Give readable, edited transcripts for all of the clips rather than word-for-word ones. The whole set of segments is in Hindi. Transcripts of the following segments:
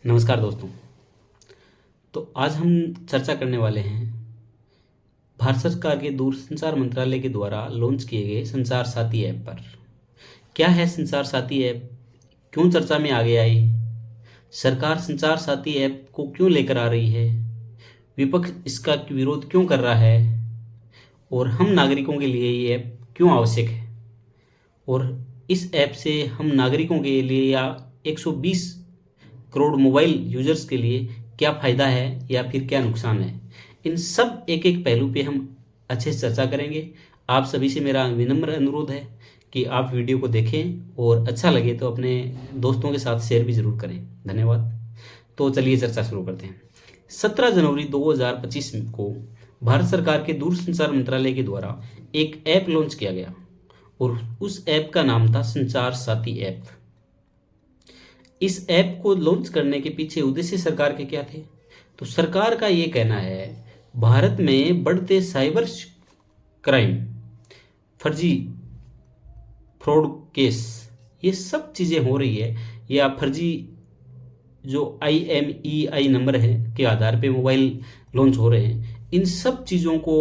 नमस्कार दोस्तों। तो आज हम चर्चा करने वाले हैं भारत सरकार के दूरसंचार मंत्रालय के द्वारा लॉन्च किए गए संचार साथी ऐप पर। क्या है संचार साथी ऐप, क्यों चर्चा में आगे आई, सरकार संचार साथी ऐप को क्यों लेकर आ रही है, विपक्ष इसका विरोध क्यों कर रहा है और हम नागरिकों के लिए ये ऐप क्यों आवश्यक है, और इस ऐप से हम नागरिकों के लिए या 120 करोड़ मोबाइल यूजर्स के लिए क्या फ़ायदा है या फिर क्या नुकसान है। इन सब एक एक पहलू पे हम अच्छे से चर्चा करेंगे। आप सभी से मेरा विनम्र अनुरोध है कि आप वीडियो को देखें और अच्छा लगे तो अपने दोस्तों के साथ शेयर भी ज़रूर करें। धन्यवाद। तो चलिए चर्चा शुरू करते हैं। 17 जनवरी 2025 को भारत सरकार के दूरसंचार मंत्रालय के द्वारा एक ऐप लॉन्च किया गया और उस ऐप का नाम था संचार साथी ऐप। इस ऐप को लॉन्च करने के पीछे उद्देश्य सरकार के क्या थे? तो सरकार का ये कहना है, भारत में बढ़ते साइबर क्राइम, फर्जी फ्रॉड केस, ये सब चीज़ें हो रही है, या फर्जी जो IMEI नंबर है के आधार पे मोबाइल लॉन्च हो रहे हैं, इन सब चीज़ों को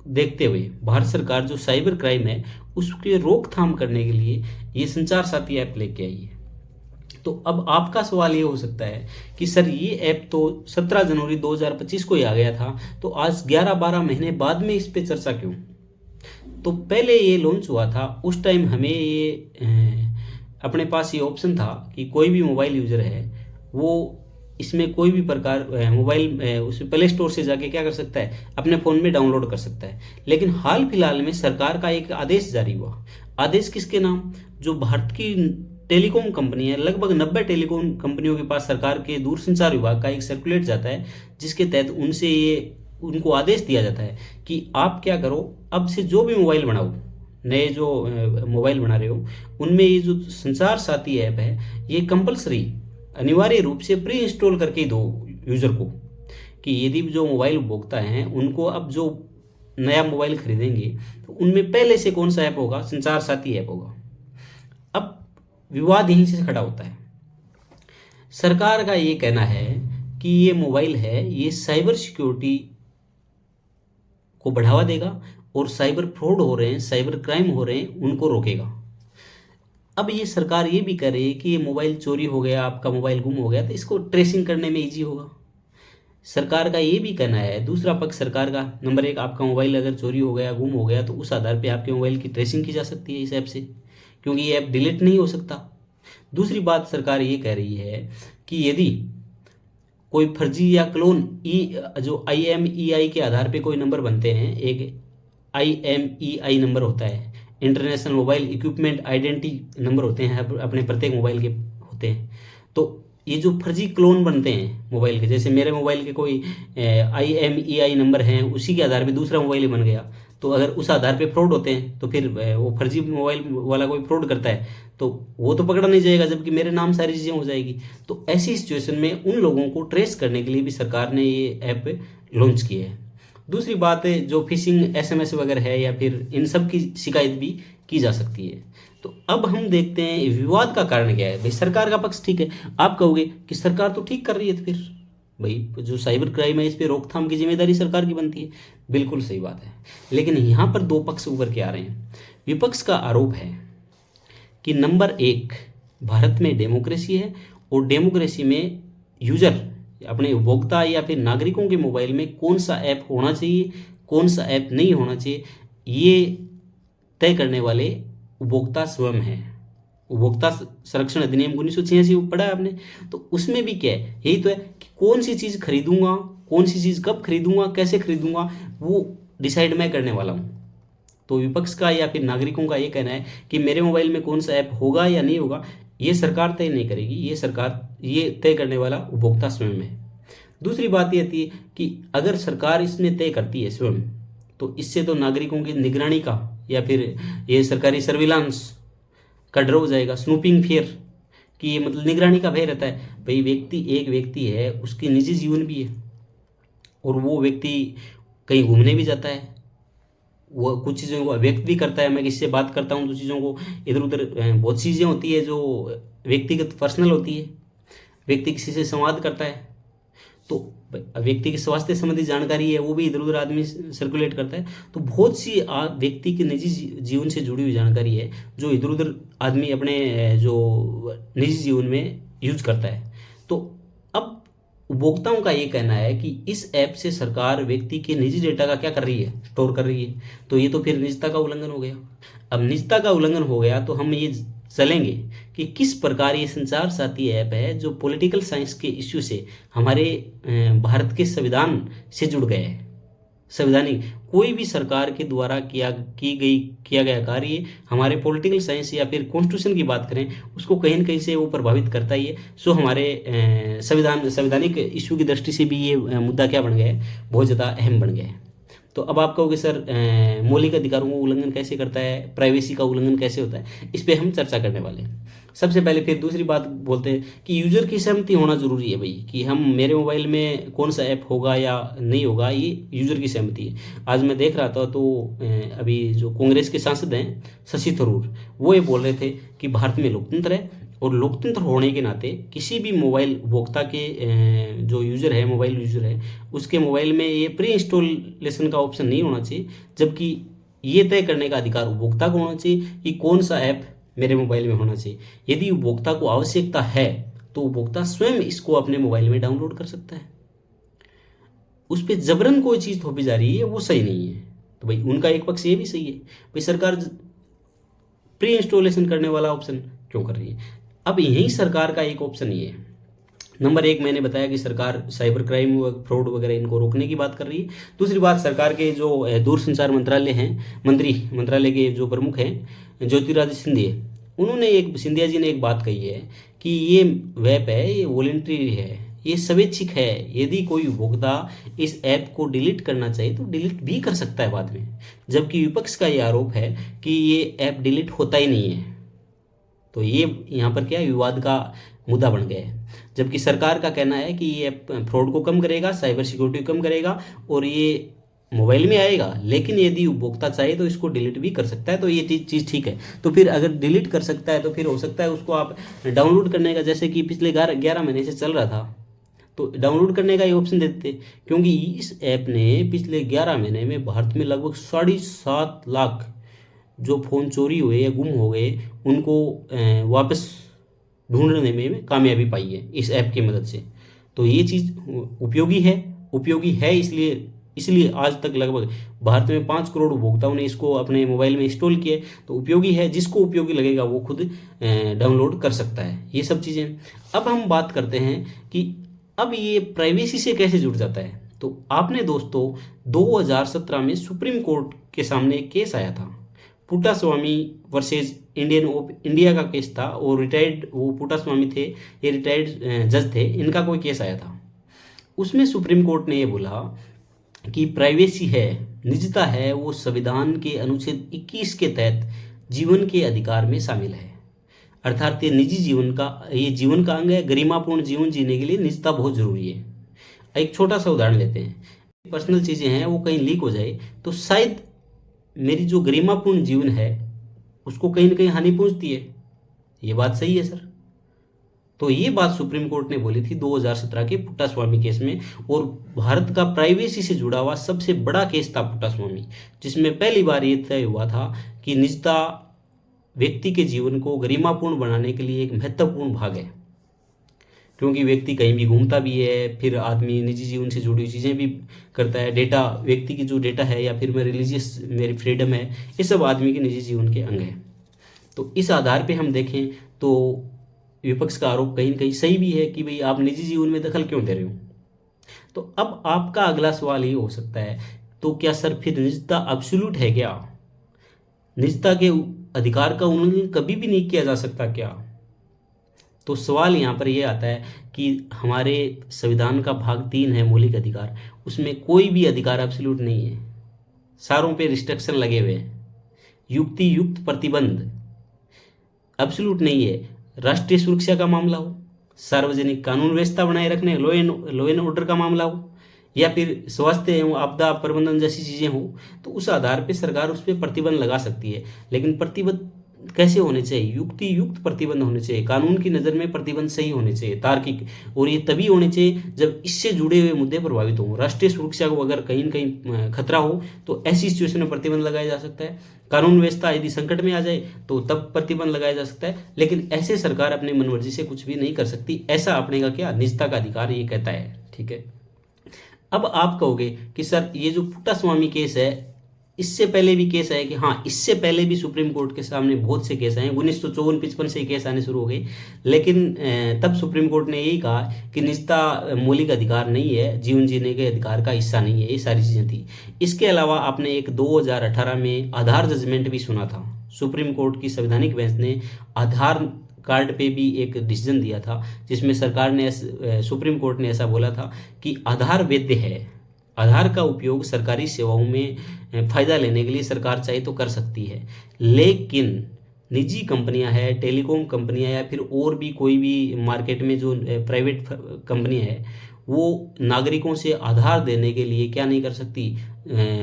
देखते हुए भारत सरकार जो साइबर क्राइम है उसके रोकथाम करने के लिए ये संचार साथी ऐप लेके आई है। तो अब आपका सवाल ये हो सकता है कि सर ये ऐप तो 17 जनवरी 2025 को ही आ गया था, तो आज 11-12 महीने बाद में इस पे चर्चा क्यों? तो पहले ये लॉन्च हुआ था, उस टाइम हमें ये अपने पास ये ऑप्शन था कि कोई भी मोबाइल यूज़र है वो इसमें कोई भी प्रकार मोबाइल उस प्ले स्टोर से जाके क्या कर सकता है, अपने फ़ोन में डाउनलोड कर सकता है। लेकिन हाल फिलहाल में सरकार का एक आदेश जारी हुआ। आदेश किसके नाम? जो भारत की टेलीकॉम कंपनी है, लगभग 90 टेलीकॉम कंपनियों के पास सरकार के दूरसंचार विभाग का एक सर्कुलेट जाता है, जिसके तहत उनको आदेश दिया जाता है कि आप क्या करो, अब से जो भी मोबाइल बनाओ, नए जो मोबाइल बना रहे हो, उनमें ये जो संचार साथी ऐप है ये कंपलसरी अनिवार्य रूप से प्री इंस्टॉल करके ही दो यूज़र को, कि यदि जो मोबाइल उपभोक्ता हैं उनको अब जो नया मोबाइल खरीदेंगे तो उनमें पहले से कौन सा ऐप होगा? संचार साथी ऐप होगा। अब विवाद यहीं से खड़ा होता है। सरकार का ये कहना है कि ये मोबाइल है ये साइबर सिक्योरिटी को बढ़ावा देगा और साइबर फ्रॉड हो रहे हैं, साइबर क्राइम हो रहे हैं, उनको रोकेगा। अब ये सरकार ये भी कह रही है कि ये मोबाइल चोरी हो गया, आपका मोबाइल गुम हो गया, तो इसको ट्रेसिंग करने में ईजी होगा। सरकार का ये भी कहना है, दूसरा पक्ष सरकार का, नंबर एक, आपका मोबाइल अगर चोरी हो गया, गुम हो गया, तो उस आधार पे आपके मोबाइल की ट्रेसिंग की जा सकती है इस ऐप से, क्योंकि ये ऐप डिलीट नहीं हो सकता। दूसरी बात सरकार ये कह रही है कि यदि कोई फर्जी या क्लोन जो IMEI के आधार पे कोई नंबर बनते हैं, एक IMEI नंबर होता है, international mobile equipment identity number होते हैं, अपने प्रत्येक मोबाइल के होते हैं। तो ये जो फर्जी क्लोन बनते हैं मोबाइल के, जैसे मेरे मोबाइल के कोई IMEI नंबर हैं, उसी के आधार पे दूसरा मोबाइल बन गया, तो अगर उस आधार पे फ्रॉड होते हैं तो फिर वो फर्जी मोबाइल वाला कोई फ्रॉड करता है तो वो तो पकड़ा नहीं जाएगा, जबकि मेरे नाम सारी चीज़ें हो जाएगी। तो ऐसी सिचुएशन में उन लोगों को ट्रेस करने के लिए भी सरकार ने ये ऐप लॉन्च की है। दूसरी बात है, जो फिशिंग SMS वगैरह है या फिर इन सब की शिकायत भी की जा सकती है। तो अब हम देखते हैं विवाद का कारण क्या है। भाई सरकार का पक्ष ठीक है, आप कहोगे कि सरकार तो ठीक कर रही है, तो फिर भाई जो साइबर क्राइम है इस पर रोकथाम की जिम्मेदारी सरकार की बनती है। बिल्कुल सही बात है, लेकिन यहाँ पर दो पक्ष उभर के आ रहे हैं। विपक्ष का आरोप है कि नंबर एक, भारत में डेमोक्रेसी है और डेमोक्रेसी में यूजर, अपने उपभोक्ता या फिर नागरिकों के मोबाइल में कौन सा ऐप होना चाहिए, कौन सा ऐप नहीं होना चाहिए, ये तय करने वाले उपभोक्ता स्वयं हैं। उपभोक्ता संरक्षण अधिनियम 1986 पढ़ा है आपने, तो उसमें भी क्या है, यही तो है कि कौन सी चीज़ खरीदूंगा, कौन सी चीज़ कब खरीदूंगा, कैसे खरीदूंगा, वो डिसाइड मैं करने वाला हूँ। तो विपक्ष का या फिर नागरिकों का ये कहना है कि मेरे मोबाइल में कौन सा ऐप होगा या नहीं होगा, ये सरकार तय नहीं करेगी, ये तय करने वाला उपभोक्ता स्वयं है। दूसरी बात ये आती है कि अगर सरकार इसमें तय करती है स्वयं, तो इससे तो नागरिकों की निगरानी का या फिर ये सरकारी सर्विलांस का डर हो जाएगा, स्नूपिंग फियर, कि ये मतलब निगरानी का भय रहता है। भाई एक व्यक्ति है, उसकी निजी जीवन भी है, और वो व्यक्ति कहीं घूमने भी जाता है, वो कुछ चीज़ों को व्यक्त भी करता है। मैं किससे बात करता हूँ तो चीज़ों को इधर उधर बहुत चीज़ें होती है जो व्यक्तिगत पर्सनल होती है। व्यक्ति किसी से संवाद करता है तो व्यक्ति की स्वास्थ्य संबंधी जानकारी है वो भी इधर उधर आदमी सर्कुलेट करता है। तो बहुत सी व्यक्ति के निजी जीवन से जुड़ी हुई जानकारी है जो इधर उधर आदमी अपने जो निजी जीवन में यूज करता है। तो अब उपभोक्ताओं का ये कहना है कि इस ऐप से सरकार व्यक्ति के निजी डेटा का क्या कर रही है, स्टोर कर रही है। तो ये तो फिर निजता का उल्लंघन हो गया। अब निजता का उल्लंघन हो गया तो हम ये चलेंगे कि किस प्रकार ये संचार साथी ऐप है जो पॉलिटिकल साइंस के इश्यू से हमारे भारत के संविधान से जुड़ गए हैं। संवैधानिक कोई भी सरकार के द्वारा किया गया कार्य हमारे पॉलिटिकल साइंस या फिर कॉन्स्टिट्यूशन की बात करें उसको कहीं न कहीं से वो प्रभावित करता ही है। सो हमारे संवैधानिक इश्यू की दृष्टि से भी ये मुद्दा क्या बन गया है, बहुत ज़्यादा अहम बन गया है। तो अब आप कहोगे सर मौलिक अधिकारों का उल्लंघन कैसे करता है, प्राइवेसी का उल्लंघन कैसे होता है, इस पे हम चर्चा करने वाले हैं। सबसे पहले फिर दूसरी बात बोलते हैं कि यूजर की सहमति होना जरूरी है भाई, कि हम मेरे मोबाइल में कौन सा ऐप होगा या नहीं होगा, ये यूजर की सहमति है। आज मैं देख रहा था तो अभी जो कांग्रेस के सांसद हैं शशि थरूर, वो ये बोल रहे थे कि भारत में लोकतंत्र है और लोकतंत्र होने के नाते किसी भी मोबाइल उपभोक्ता के जो यूज़र है, मोबाइल यूज़र है, उसके मोबाइल में ये प्री इंस्टॉलेशन का ऑप्शन नहीं होना चाहिए, जबकि ये तय करने का अधिकार उपभोक्ता को होना चाहिए कि कौन सा ऐप मेरे मोबाइल में होना चाहिए। यदि उपभोक्ता को आवश्यकता है तो उपभोक्ता स्वयं इसको अपने मोबाइल में डाउनलोड कर सकता है। उस पर जबरन कोई चीज़ थोपी जा रही है वो सही नहीं है। तो भाई उनका एक पक्ष ये भी सही है, भाई सरकार प्री इंस्टॉलेशन करने वाला ऑप्शन क्यों कर रही है। अब यही सरकार का एक ऑप्शन ये है। नंबर एक, मैंने बताया कि सरकार साइबर क्राइम व फ्रॉड वगैरह इनको रोकने की बात कर रही है। दूसरी बात, सरकार के जो दूरसंचार मंत्रालय हैं, मंत्रालय के जो प्रमुख हैं ज्योतिरादित्य सिंधिया जी ने एक बात कही है कि ये वेब है, ये वॉलंटरी है, ये स्वैच्छिक है। यदि कोई उपभोक्ता इस ऐप को डिलीट करना चाहिए तो डिलीट भी कर सकता है बाद में, जबकि विपक्ष का ये आरोप है कि ये ऐप डिलीट होता ही नहीं है। तो ये यहाँ पर क्या विवाद का मुद्दा बन गया है, जबकि सरकार का कहना है कि ये फ्रॉड को कम करेगा, साइबर सिक्योरिटी को कम करेगा और ये मोबाइल में आएगा, लेकिन यदि उपभोक्ता चाहे तो इसको डिलीट भी कर सकता है। तो ये चीज़ ठीक है। तो फिर अगर डिलीट कर सकता है तो फिर हो सकता है उसको आप डाउनलोड करने का, जैसे कि पिछले 11 महीने से चल रहा था, तो डाउनलोड करने का ये ऑप्शन देते, क्योंकि इस ऐप ने पिछले 11 महीने में भारत में लगभग 7.5 लाख जो फ़ोन चोरी हुए या गुम हो गए उनको वापस ढूंढने में कामयाबी पाई है इस ऐप की मदद से। तो ये चीज़ उपयोगी है इसलिए आज तक लगभग भारत में 5 करोड़ उपभोक्ताओं ने इसको अपने मोबाइल में इंस्टॉल किए। तो उपयोगी है, जिसको उपयोगी लगेगा वो खुद डाउनलोड कर सकता है। ये सब चीज़ें। अब हम बात करते हैं कि अब ये प्राइवेसी से कैसे जुड़ जाता है। तो आपने दोस्तों 2017 में सुप्रीम कोर्ट के सामने एक केस आया था, पुट्टास्वामी वर्सेज इंडिया का केस था। और वो पुट्टास्वामी थे, ये रिटायर्ड जज थे, इनका कोई केस आया था। उसमें सुप्रीम कोर्ट ने ये बोला कि प्राइवेसी है, निजता है, वो संविधान के अनुच्छेद 21 के तहत जीवन के अधिकार में शामिल है। अर्थात ये निजी जीवन का अंग है। गरिमापूर्ण जीवन जीने के लिए निजता बहुत जरूरी है। एक छोटा सा उदाहरण लेते हैं, पर्सनल चीज़ें हैं वो कहीं लीक हो जाए तो शायद मेरी जो गरिमापूर्ण जीवन है उसको कहीं ना कहीं हानि पहुंचती है। ये बात सही है सर। तो ये बात सुप्रीम कोर्ट ने बोली थी 2017 के पुट्टास्वामी केस में। और भारत का प्राइवेसी से जुड़ा हुआ सबसे बड़ा केस था पुट्टास्वामी, जिसमें पहली बार ये तय हुआ था कि निजता व्यक्ति के जीवन को गरिमापूर्ण बनाने के लिए एक महत्वपूर्ण भाग है। क्योंकि व्यक्ति कहीं भी घूमता भी है, फिर आदमी निजी जीवन से जुड़ी हुई चीज़ें भी करता है। डेटा, व्यक्ति की जो डेटा है या फिर मेरी फ्रीडम है, ये सब आदमी के निजी जीवन के अंग हैं। तो इस आधार पे हम देखें तो विपक्ष का आरोप कहीं ना कहीं सही भी है कि भाई आप निजी जीवन में दखल क्यों दे रहे हो। तो अब आपका अगला सवाल ये हो सकता है, तो क्या सर फिर निजता अब्सोल्यूट है क्या? निजता के अधिकार का उल्लंघन कभी भी नहीं किया जा सकता क्या? तो सवाल यहाँ पर यह आता है कि हमारे संविधान का भाग 3 है मौलिक अधिकार, उसमें कोई भी अधिकार एब्सोल्यूट नहीं है, सारों पे रिस्ट्रिक्शन लगे हुए हैं। युक्ति युक्त प्रतिबंध एब्सोल्यूट नहीं है। राष्ट्रीय सुरक्षा का मामला हो, सार्वजनिक कानून व्यवस्था बनाए रखने लॉ एंड ऑर्डर का मामला हो, या फिर स्वास्थ्य एवं आपदा प्रबंधन जैसी चीज़ें हो, तो उस आधार पर सरकार उस पर प्रतिबंध लगा सकती है। लेकिन कैसे होने चाहिए, युक्ति युक्त प्रतिबंध होने चाहिए, कानून की नज़र में प्रतिबंध सही होने चाहिए, तार्किक, और ये तभी होने चाहिए जब इससे जुड़े हुए मुद्दे प्रभावित हों। राष्ट्रीय सुरक्षा को अगर कहीं न कहीं खतरा हो तो ऐसी सिचुएशन में प्रतिबंध लगाया जा सकता है। कानून व्यवस्था यदि संकट में आ जाए तो तब प्रतिबंध लगाया जा सकता है, लेकिन ऐसे सरकार अपनी मनमर्जी से कुछ भी नहीं कर सकती, ऐसा अपने का क्या निजता का अधिकार ये कहता है। ठीक है, अब आप कहोगे कि सर ये जो पुट्टास्वामी केस है, इससे पहले भी केस आए कि हाँ, इससे पहले भी सुप्रीम कोर्ट के सामने बहुत से केस आए, 1954-55 से केस आने शुरू हो गए, लेकिन तब सुप्रीम कोर्ट ने यही कहा कि निजता मौलिक अधिकार नहीं है, जीवन जीने के अधिकार का हिस्सा नहीं है, ये सारी चीज़ें थी। इसके अलावा आपने एक 2018 में आधार जजमेंट भी सुना था। सुप्रीम कोर्ट की संवैधानिक बेंच ने आधार कार्ड पे भी एक डिसीजन दिया था, जिसमें सरकार ने सुप्रीम कोर्ट ने ऐसा बोला था कि आधार वैध है, आधार का उपयोग सरकारी सेवाओं में फ़ायदा लेने के लिए सरकार चाहे तो कर सकती है, लेकिन निजी कंपनियां हैं, टेलीकॉम कंपनियां या फिर और भी कोई भी मार्केट में जो प्राइवेट कंपनियां हैं, वो नागरिकों से आधार देने के लिए क्या नहीं कर सकती,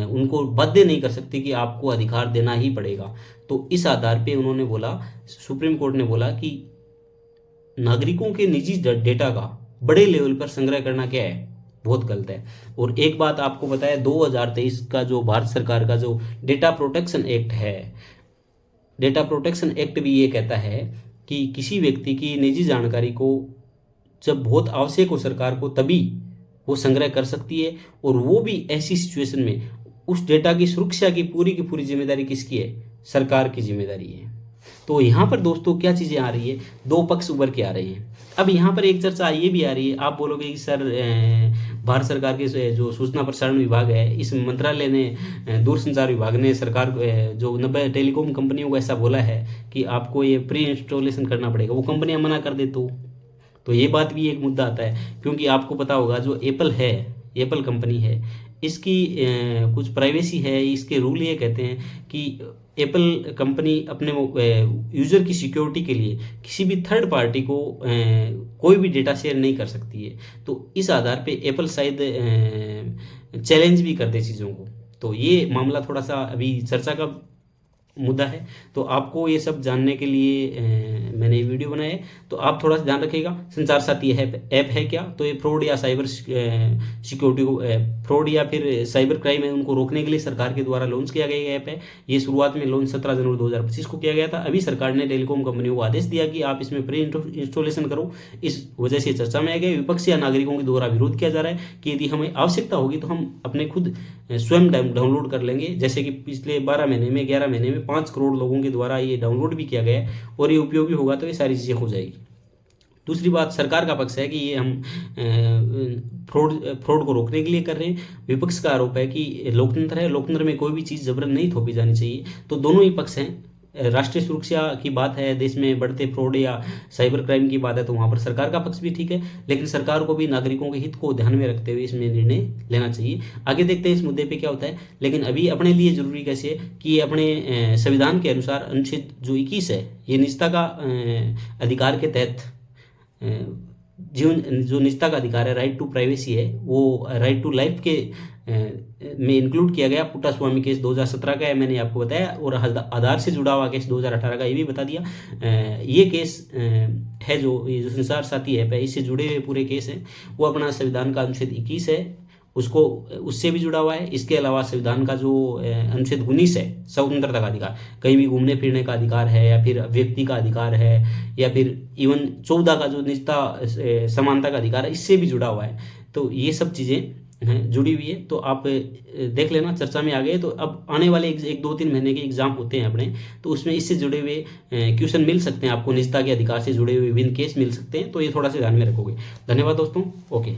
उनको बाध्य नहीं कर सकती कि आपको अधिकार देना ही पड़ेगा। तो इस आधार पे उन्होंने बोला, सुप्रीम कोर्ट ने बोला कि नागरिकों के निजी डेटा का बड़े लेवल पर संग्रह करना क्या है, बहुत गलत है। और एक बात आपको बताया, 2023 का जो भारत सरकार का जो डेटा प्रोटेक्शन एक्ट है, डेटा प्रोटेक्शन एक्ट भी ये कहता है कि किसी व्यक्ति की निजी जानकारी को जब बहुत आवश्यक हो सरकार को, तभी वो संग्रह कर सकती है, और वो भी ऐसी सिचुएशन में उस डेटा की सुरक्षा की पूरी जिम्मेदारी किसकी है, सरकार की जिम्मेदारी है। तो यहाँ पर दोस्तों क्या चीज़ें आ रही है, दो पक्ष उभर के आ रहे हैं। अब यहाँ पर एक चर्चा ये भी आ रही है, आप बोलोगे कि सर भारत सरकार के जो सूचना प्रसारण विभाग है, इस मंत्रालय ने, दूरसंचार विभाग ने सरकार जो 90 टेलीकॉम कंपनियों को ऐसा बोला है कि आपको ये प्री इंस्टॉलेशन करना पड़ेगा, वो कंपनियां मना कर दे तो ये बात भी एक मुद्दा आता है। क्योंकि आपको पता होगा जो एप्पल है, एप्पल कंपनी है, इसकी कुछ प्राइवेसी है, इसके रूल ये कहते हैं कि एप्पल कंपनी अपने यूज़र की सिक्योरिटी के लिए किसी भी थर्ड पार्टी को कोई भी डेटा शेयर नहीं कर सकती है। तो इस आधार पे एप्पल शायद चैलेंज भी कर दे चीज़ों को। तो ये मामला थोड़ा सा अभी चर्चा का मुद्दा है। तो आपको ये सब जानने के लिए मैंने ये वीडियो बनाया है, तो आप थोड़ा सा ध्यान रखिएगा। संचार साथी ऐप है क्या, तो ये फ्रॉड या साइबर सिक्योरिटी को, फ्रॉड या फिर साइबर क्राइम है, उनको रोकने के लिए सरकार के द्वारा लॉन्च किया गया ऐप है। ये शुरुआत में लॉन्च 17 जनवरी 2025 को किया गया था। अभी सरकार ने टेलीकॉम कंपनियों को आदेश दिया कि आप इसमें प्री इंस्टॉलेशन करो। इस वजह से चर्चा में आ गया, विपक्ष या नागरिकों के द्वारा विरोध किया जा रहा है कि यदि हमें आवश्यकता होगी तो हम अपने खुद स्वयं डाउनलोड कर लेंगे। जैसे कि पिछले 12 महीने में, 11 महीने में 5 करोड़ लोगों के द्वारा ये डाउनलोड भी किया गया है, और ये उपयोगी होगा तो ये सारी चीज़ें हो जाएगी। दूसरी बात, सरकार का पक्ष है कि ये हम फ्रॉड को रोकने के लिए कर रहे हैं। विपक्ष का आरोप है कि लोकतंत्र है, लोकतंत्र में कोई भी चीज़ जबरन नहीं थोपी जानी चाहिए। तो दोनों ही पक्ष हैं। राष्ट्रीय सुरक्षा की बात है, देश में बढ़ते फ्रॉड या साइबर क्राइम की बात है, तो वहाँ पर सरकार का पक्ष भी ठीक है, लेकिन सरकार को भी नागरिकों के हित को ध्यान में रखते हुए इसमें निर्णय लेना चाहिए। आगे देखते हैं इस मुद्दे पे क्या होता है। लेकिन अभी अपने लिए जरूरी कैसे है कि अपने संविधान के अनुसार अनुच्छेद जो 21 है, ये निजता का अधिकार के तहत जीवन, जो निजता का अधिकार है, राइट टू प्राइवेसी है, वो राइट टू लाइफ के में इंक्लूड किया गया। पुट्टास्वामी केस 2017 का है, मैंने आपको बताया, और आधार से जुड़ा हुआ केस 2018 का, ये भी बता दिया। ये केस है जो ये जो संचार साथी ऐप है, इससे जुड़े हुए पूरे केस हैं, वो अपना संविधान का अनुच्छेद 21 है, उसको उससे भी जुड़ा हुआ है। इसके अलावा संविधान का जो अनुच्छेद 19 है, स्वतंत्रता का अधिकार, कहीं भी घूमने फिरने का अधिकार है, या फिर व्यक्ति का अधिकार है, या फिर इवन 14 का जो निजता समानता का अधिकार है, इससे भी जुड़ा हुआ है। तो ये सब चीज़ें जुड़ी हुई है। तो आप देख लेना, चर्चा में आ गए। तो अब आने वाले 1-2-3 महीने के एग्जाम होते हैं अपने, तो उसमें इससे जुड़े हुए क्वेश्चन मिल सकते हैं आपको, निजता के अधिकार से जुड़े हुए विभिन्न केस मिल सकते हैं। तो ये थोड़ा सा ध्यान में रखोगे। धन्यवाद दोस्तों। ओके।